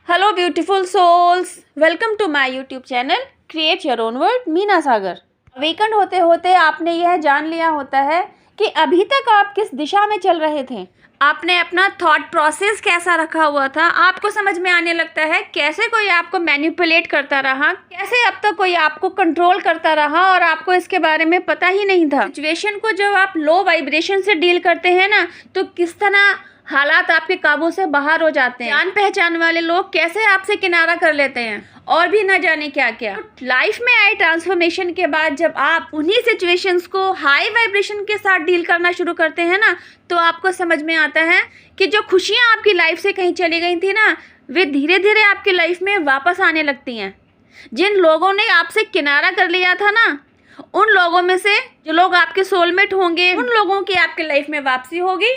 Hello beautiful souls, welcome to my YouTube channel create your own world Meena Sagar. Weekend होते होते आपने यह जान लिया होता है कि अभी तक आप किस दिशा में चल रहे थे। आपने अपना थॉट प्रोसेस कैसा रखा हुआ था, आपको समझ में आने लगता है कैसे कोई आपको मैनिपुलेट करता रहा, कैसे अब तक कोई आपको कंट्रोल करता रहा और आपको इसके बारे में पता ही नहीं था। सिचुएशन को जब आप लो वाइब्रेशन से डील करते हैं ना, तो किस तरह हालात आपके काबू से बाहर हो जाते हैं। जान पहचान वाले लोग कैसे आपसे किनारा कर लेते हैं और भी न जाने क्या क्या। लाइफ में आए ट्रांसफॉर्मेशन के बाद जब आप उन्हीं सिचुएशंस को हाई वाइब्रेशन के साथ डील करना शुरू करते हैं ना, तो आपको समझ में आता है कि जो खुशियाँ आपकी लाइफ से कहीं चली गई थी ना, वे धीरे धीरे आपकी लाइफ में वापस आने लगती हैं। जिन लोगों ने आपसे किनारा कर लिया था ना, उन लोगों में से जो लोग आपके सोलमेट होंगे, उन लोगों की आपकी लाइफ में वापसी होगी।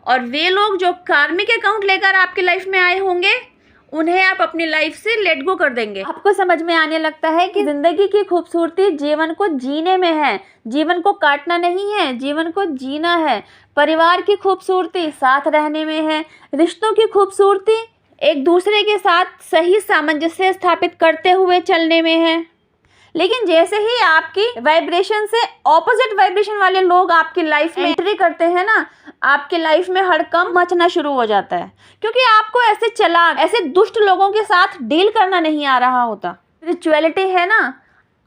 और वे लोग जो कार्मिक अकाउंट लेकर आपकी लाइफ में आए होंगे, उन्हें आप अपनी लाइफ से लेट गो कर देंगे। आपको समझ में आने लगता है कि जिंदगी की खूबसूरती जीवन को जीने में है, जीवन को काटना नहीं है, जीवन को जीना है। परिवार की खूबसूरती साथ रहने में है, रिश्तों की खूबसूरती एक दूसरे के साथ सही सामंजस्य स्थापित करते हुए चलने में है। लेकिन जैसे ही आपकी वाइब्रेशन से ऑपोजिट वाइब्रेशन वाले लोग आपकी लाइफ में एंट्री करते हैं ना, आपकी लाइफ में हड़कंप मचना शुरू हो जाता है, क्योंकि आपको ऐसे चालाक, ऐसे दुष्ट लोगों के साथ डील करना नहीं आ रहा होता। स्पिरिचुअलिटी है ना,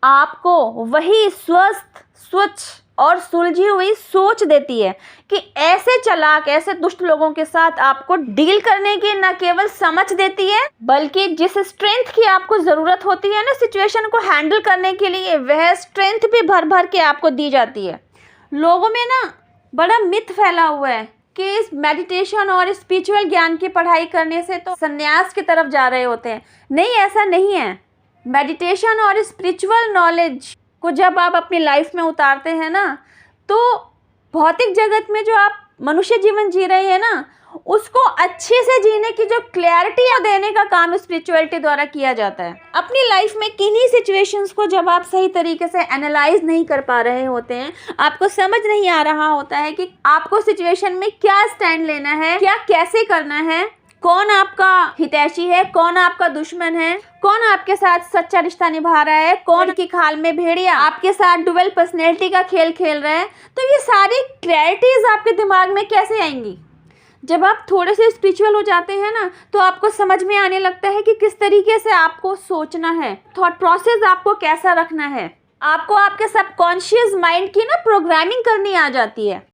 आपको वही स्वस्थ, स्वच्छ और सुलझी हुई सोच देती है कि ऐसे चालाक, ऐसे दुष्ट लोगों के साथ आपको डील करने की न केवल समझ देती है, बल्कि जिस स्ट्रेंथ की आपको ज़रूरत होती है ना सिचुएशन को हैंडल करने के लिए, वह स्ट्रेंथ भी भर भर के आपको दी जाती है। लोगों में ना बड़ा मिथ फैला हुआ है कि इस मेडिटेशन और स्पिरिचुअल ज्ञान की पढ़ाई करने से तो संन्यास की तरफ जा रहे होते हैं। नहीं, ऐसा नहीं है। मेडिटेशन और स्पिरिचुअल नॉलेज को जब आप अपनी लाइफ में उतारते हैं ना, तो भौतिक जगत में जो आप मनुष्य जीवन जी रहे हैं ना, उसको अच्छे से जीने की जो क्लैरिटी देने का काम स्पिरिचुअलिटी द्वारा किया जाता है। अपनी लाइफ में किन्हीं सिचुएशंस को जब आप सही तरीके से एनालाइज नहीं कर पा रहे होते हैं, आपको समझ नहीं आ रहा होता है कि आपको सिचुएशन में क्या स्टैंड लेना है, क्या कैसे करना है, कौन आपका हितैषी है, कौन आपका दुश्मन है, कौन आपके साथ सच्चा रिश्ता निभा रहा है, कौन की खाल में भेड़िया आपके साथ डुअल पर्सनैलिटी का खेल खेल रहा है। तो ये सारी क्लैरिटीज आपके दिमाग में कैसे आएंगी? जब आप थोड़े से स्पिरिचुअल हो जाते हैं ना, तो आपको समझ में आने लगता है कि किस तरीके से आपको सोचना है, थॉट प्रोसेस आपको कैसा रखना है। आपको आपके सबकॉन्शियस माइंड की ना प्रोग्रामिंग करनी आ जाती है।